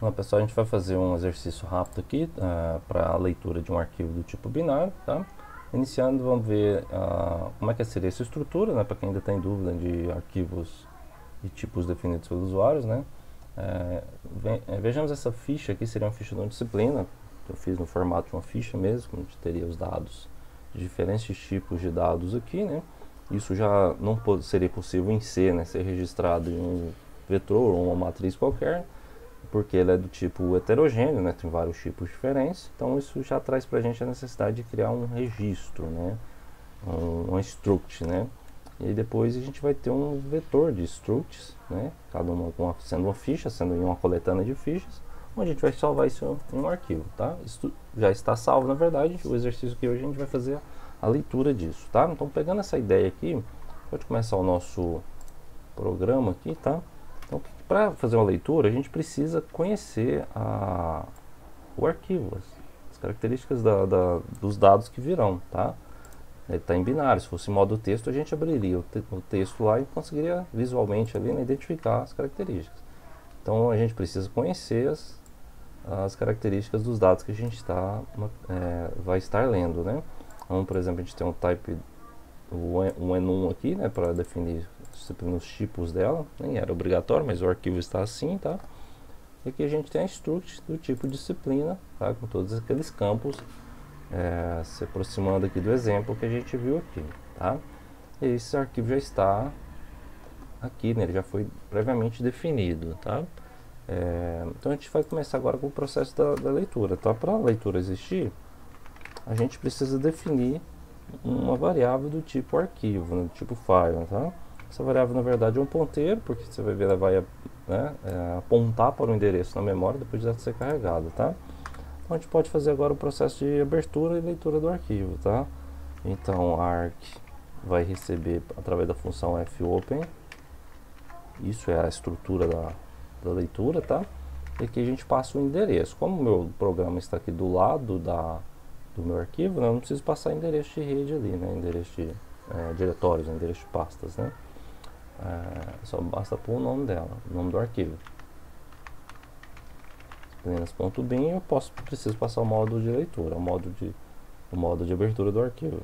Bom, pessoal, a gente vai fazer um exercício rápido aqui para a leitura de um arquivo do tipo binário, tá? Iniciando, vamos ver como é que seria essa estrutura, né? Para quem ainda tem dúvida de arquivos e tipos definidos pelos usuários, né? Vejamos essa ficha aqui, seria uma ficha de uma disciplina, que eu fiz no formato de uma ficha mesmo, onde teria os dados de diferentes tipos de dados aqui, né? Isso já não seria possível em C, né? Ser registrado em um vetor ou uma matriz qualquer, porque ele é do tipo heterogêneo, né? Tem vários tipos diferentes, então isso já traz para a gente a necessidade de criar um registro, né? Um struct, né? E aí depois a gente vai ter um vetor de structs, né? Cada uma sendo uma ficha, sendo em uma coletânea de fichas, onde a gente vai salvar isso em um arquivo, tá? Isso já está salvo, na verdade. O exercício que hoje a gente vai fazer a leitura disso, tá? Então, pegando essa ideia aqui, pode começar o nosso programa aqui, tá? Então, para fazer uma leitura, a gente precisa conhecer o arquivo, as características dos dados que virão, tá? Ele está em binário. Se fosse em modo texto, a gente abriria o texto lá e conseguiria visualmente ali, né, identificar as características. Então, a gente precisa conhecer as características dos dados que a gente vai estar lendo, né? Então, por exemplo, a gente tem um type, um enum aqui, né, para definir os tipos dela. Nem era obrigatório, mas o arquivo está assim, tá? E aqui a gente tem a struct do tipo disciplina, tá? Com todos aqueles campos, se aproximando aqui do exemplo que a gente viu aqui, tá? E esse arquivo já está aqui, né? Ele já foi previamente definido, tá? Então a gente vai começar agora com o processo da leitura, tá? Para a leitura existir, a gente precisa definir uma variável do tipo arquivo, né, do tipo file, tá? Essa variável na verdade é um ponteiro, porque você vai ver ela vai, né, apontar para o endereço na memória depois de ser carregada, tá? Então a gente pode fazer agora o processo de abertura e leitura do arquivo, tá? Então arc vai receber através da função fopen, isso é a estrutura da leitura, tá? E aqui a gente passa o endereço. Como o meu programa está aqui do lado do meu arquivo, né, eu não preciso passar endereço de rede ali, né, endereço de diretórios, endereço de pastas, né? Só basta pôr o nome dela, o nome do arquivo. Disciplinas.bin, eu preciso passar o modo de leitura, o modo de abertura do arquivo.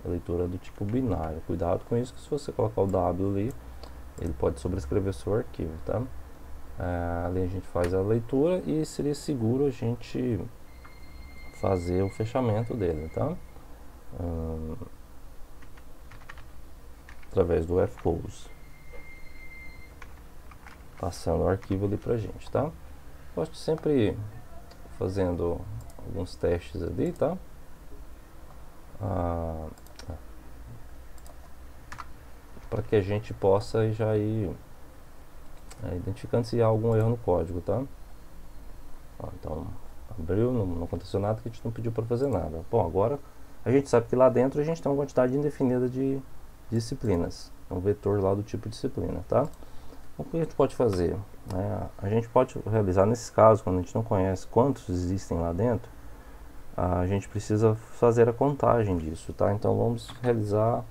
A leitura do tipo binário. Cuidado com isso, que se você colocar o W ali, ele pode sobrescrever o seu arquivo, tá? Ali a gente faz a leitura e seria seguro a gente fazer o fechamento dele, tá? Através do fclose, passando o arquivo ali pra gente, tá? Gosto sempre fazendo alguns testes ali, tá? Para que a gente possa já ir identificando se há algum erro no código, tá? Então, abriu, não aconteceu nada, que a gente não pediu para fazer nada. Bom, agora a gente sabe que lá dentro a gente tem uma quantidade indefinida de disciplinas. É um vetor lá do tipo disciplina, tá? Então, o que a gente pode fazer? A gente pode realizar, nesses casos, quando a gente não conhece quantos existem lá dentro, a gente precisa fazer a contagem disso, tá? Então, vamos realizar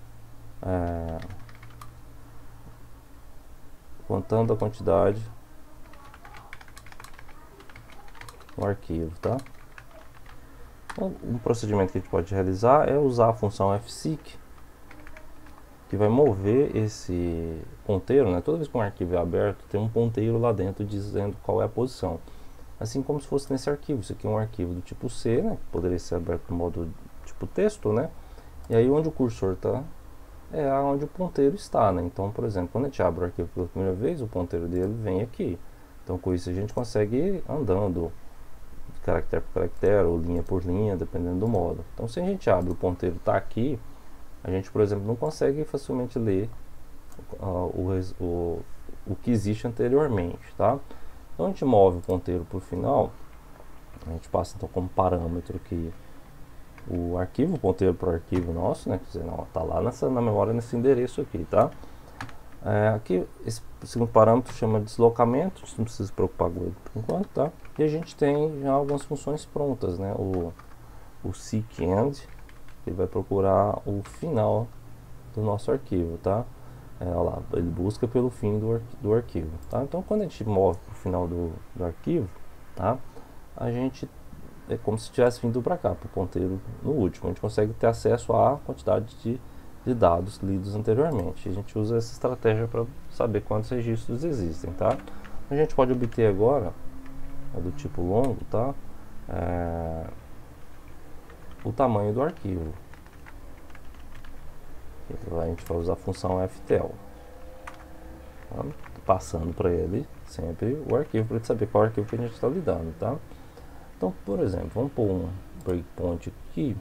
contando a quantidade no arquivo, tá? Então, um procedimento que a gente pode realizar é usar a função fseek, que vai mover esse ponteiro, né? Toda vez que um arquivo é aberto, tem um ponteiro lá dentro dizendo qual é a posição. Assim como se fosse nesse arquivo. Isso aqui é um arquivo do tipo C, né? Poderia ser aberto no modo tipo texto, né? E aí onde o cursor está é onde o ponteiro está, né? Então, por exemplo, quando a gente abre o arquivo pela primeira vez, o ponteiro dele vem aqui. Então, com isso a gente consegue ir andando de caractere por caractere ou linha por linha, dependendo do modo. Então, se a gente abre, o ponteiro está aqui, a gente, por exemplo, não consegue facilmente ler o que existe anteriormente, tá? Então a gente move o ponteiro para o final, a gente passa então como parâmetro aqui o arquivo, o ponteiro para o arquivo nosso, né? Quer dizer, não, tá lá na memória nesse endereço aqui, tá? Aqui esse segundo parâmetro chama de deslocamento, a gente não precisa se preocupar com ele por enquanto, tá? E a gente tem já algumas funções prontas, né? O seekEnd, ele vai procurar o final do nosso arquivo, tá? Olha lá, ele busca pelo fim do arquivo, tá? Então, quando a gente move para o final do arquivo, tá? A gente é como se tivesse vindo para cá, para o ponteiro no último. A gente consegue ter acesso à quantidade de dados lidos anteriormente. A gente usa essa estratégia para saber quantos registros existem, tá? A gente pode obter agora, do tipo longo, tá? O tamanho do arquivo. A gente vai usar a função ftel, tá? Passando para ele sempre o arquivo, para ele saber qual arquivo que a gente está lidando, tá? Então, por exemplo, vamos pôr um breakpoint aqui.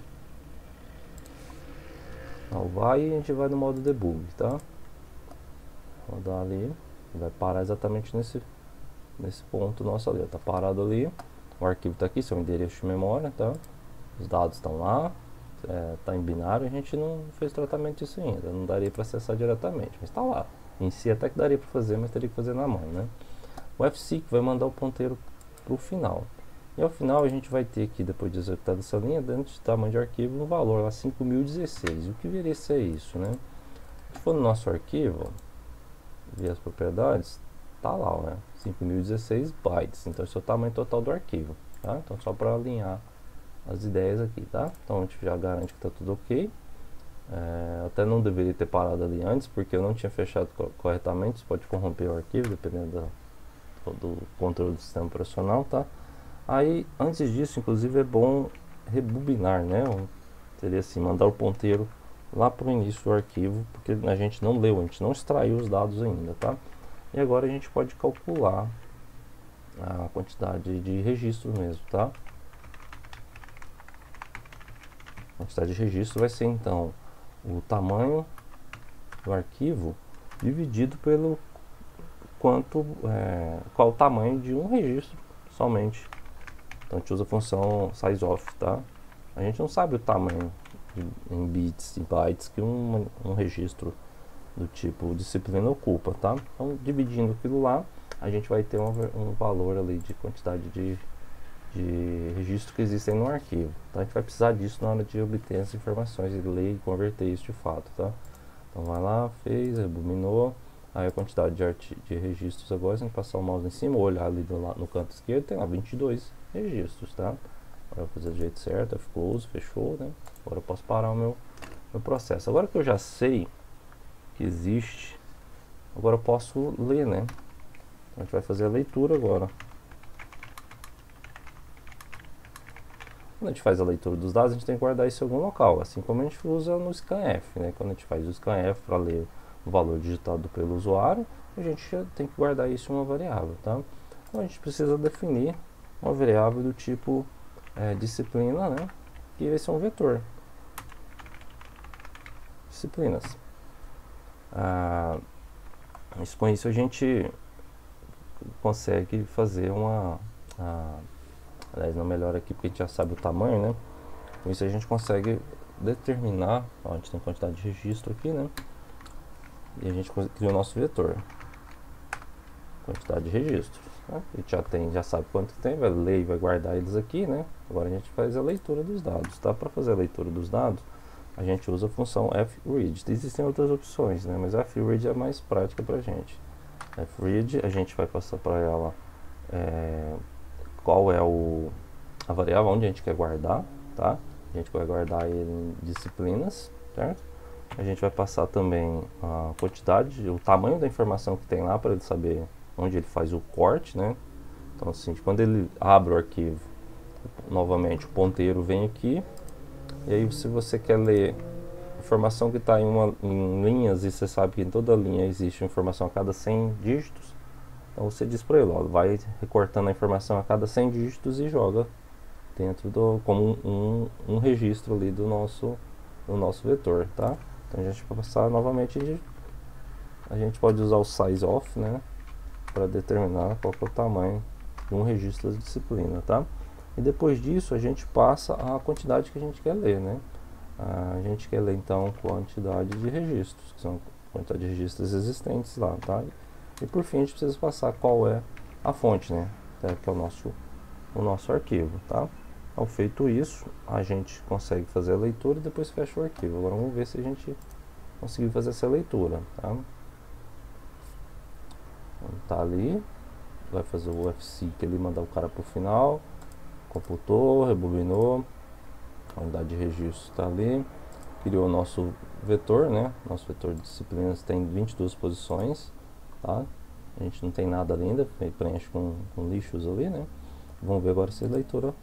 Vai e a gente vai no modo debug, tá? Rodar ali, vai parar exatamente nesse ponto nosso ali, tá parado ali. O arquivo está aqui, seu endereço de memória, tá? Os dados estão lá, tá em binário, a gente não fez tratamento disso ainda, não daria para acessar diretamente, mas está lá. Em si até que daria para fazer, mas teria que fazer na mão, né? O fseek vai mandar o ponteiro para o final. E ao final a gente vai ter aqui, depois de executar essa linha, dentro de tamanho de arquivo, um valor lá 5016. O que viria a ser isso, né? Se for no nosso arquivo, ver as propriedades, tá lá, né? 5016 bytes. Então esse é o tamanho total do arquivo, tá? Então só para alinhar as ideias aqui, tá? Então a gente já garante que tá tudo ok. Até não deveria ter parado ali antes, porque eu não tinha fechado corretamente. Isso pode corromper o arquivo, dependendo do controle do sistema operacional, tá? Aí, antes disso, inclusive, é bom rebobinar, né? Seria assim, mandar o ponteiro lá para o início do arquivo, porque a gente não leu, a gente não extraiu os dados ainda, tá? E agora a gente pode calcular a quantidade de registros mesmo, tá? A quantidade de registro vai ser, então, o tamanho do arquivo dividido pelo qual o tamanho de um registro somente. Então a gente usa a função sizeOf, tá? A gente não sabe o tamanho em bits e bytes que um registro do tipo disciplina ocupa, tá? Então dividindo aquilo lá, a gente vai ter um valor ali de quantidade de registros que existem no arquivo, tá? A gente vai precisar disso na hora de obter as informações e ler e converter isso de fato, tá? Então vai lá, fez, rebobinou. Aí a quantidade de registros agora, se a gente passar o mouse em cima, olhar ali no canto esquerdo, tem lá 22 registros, tá? Agora eu vou fazer do jeito certo, Fclose, fechou, né? Agora eu posso parar o meu processo. Agora que eu já sei que existe, agora eu posso ler, né? A gente vai fazer a leitura agora. Quando a gente faz a leitura dos dados, a gente tem que guardar isso em algum local, assim como a gente usa no scanf, né? Quando a gente faz o scanf para ler o valor digitado pelo usuário, a gente já tem que guardar isso em uma variável, tá? Então a gente precisa definir uma variável do tipo disciplina, né? Que vai ser um vetor. Disciplinas. Com isso a gente consegue fazer aliás, não melhor aqui porque a gente já sabe o tamanho, né? Com isso a gente consegue determinar, ó, a gente tem quantidade de registro aqui, né? E a gente cria o nosso vetor, quantidade de registros, né? A gente já sabe quanto tem, vai ler e vai guardar eles aqui, né? Agora a gente faz a leitura dos dados, tá? Para fazer a leitura dos dados, a gente usa a função fread. Existem outras opções, né? Mas a fread é mais prática pra gente. Fread, a gente vai passar para ela qual é a variável onde a gente quer guardar, tá? A gente vai guardar ele em disciplinas, certo? A gente vai passar também a quantidade, o tamanho da informação que tem lá para ele saber onde ele faz o corte, né? Então assim, quando ele abre o arquivo, novamente o ponteiro vem aqui, e aí se você quer ler informação que está em linhas e você sabe que em toda linha existe informação a cada 100 dígitos, então você diz para ele, ó, vai recortando a informação a cada 100 dígitos e joga dentro como um registro ali do nosso vetor, tá? Então a gente vai passar novamente, a gente pode usar o sizeOf, né, para determinar qual que é o tamanho de um registro da disciplina, tá? E depois disso a gente passa a quantidade que a gente quer ler, né? A gente quer ler então quantidade de registros, que são a quantidade de registros existentes lá, tá? E por fim a gente precisa passar qual é a fonte, né? Que é o nosso arquivo, tá? Então, feito isso, a gente consegue fazer a leitura e depois fecha o arquivo. Agora vamos ver se a gente conseguiu fazer essa leitura, tá? Então, tá ali, vai fazer o F5 ali, mandar o cara pro final, computou, rebobinou, a unidade de registro está ali, criou o nosso vetor, né? Nosso vetor de disciplinas tem 22 posições, tá? A gente não tem nada ainda, preenche com lixos ali, né? Vamos ver agora se a leitura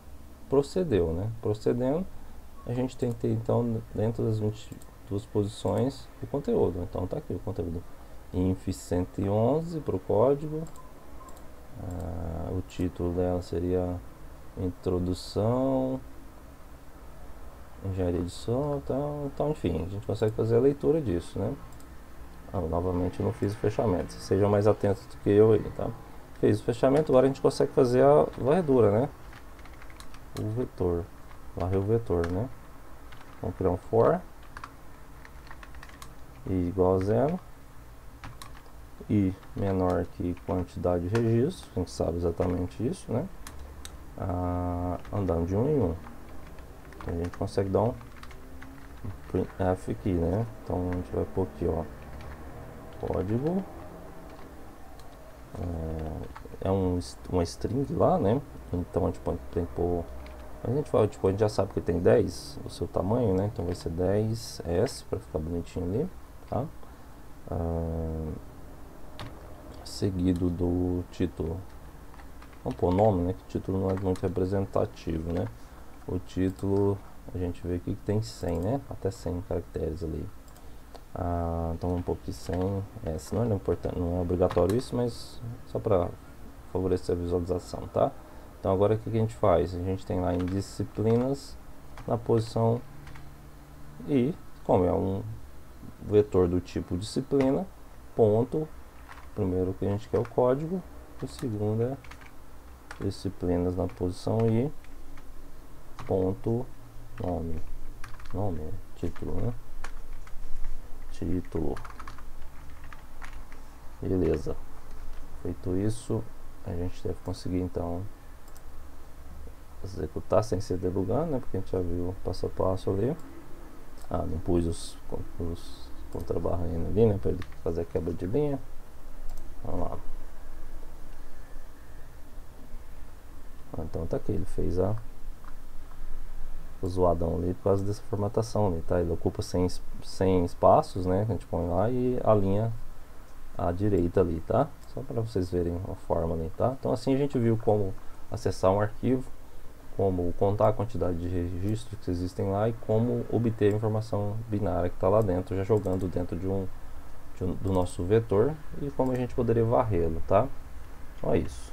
procedeu, né? Procedendo, a gente tem que ter então dentro das 22 posições o conteúdo. Então tá aqui o conteúdo inf 111 para o código. O título dela seria introdução, engenharia de som, então enfim, a gente consegue fazer a leitura disso, né? Novamente eu não fiz o fechamento, seja mais atento do que eu aí, tá? Fez o fechamento, agora a gente consegue fazer a varredura, né? O vetor, varrer o vetor, né? Vamos criar um for i igual a 0, i menor que quantidade de registros, a gente sabe exatamente isso, né? Andando de 1 em 1, então a gente consegue dar um printf aqui, né? Então a gente vai pôr aqui, ó, código é uma string lá, né? Então a gente pode pôr, a gente já sabe que tem 10 o seu tamanho, né? Então vai ser 10s para ficar bonitinho ali, tá? Seguido do título, vamos pôr nome, né? Que título não é muito representativo, né? O título a gente vê aqui que tem 100, né? Até 100 caracteres ali. Então vamos pôr aqui 100 s, não é importante, não é obrigatório isso, mas só para favorecer a visualização, tá? Então agora o que a gente faz? A gente tem lá em disciplinas na posição i, como é um vetor do tipo disciplina, ponto, primeiro que a gente quer o código, e o segundo é disciplinas na posição i, ponto, nome, título, né? Título. Beleza. Feito isso, a gente deve conseguir então executar sem ser debugando, né? Porque a gente já viu passo a passo ali. Não pus os contrabarra ali, né? Para ele fazer a quebra de linha. Vamos lá. Então tá aqui, ele fez o zoadão ali por causa dessa formatação ali, tá? Ele ocupa 100 espaços, né? Que a gente põe lá e a linha à direita ali, tá? Só para vocês verem a forma ali, tá? Então assim a gente viu como acessar um arquivo, como contar a quantidade de registros que existem lá e como obter a informação binária que está lá dentro, já jogando dentro do nosso vetor, e como a gente poderia varrê-lo, tá? Então é isso.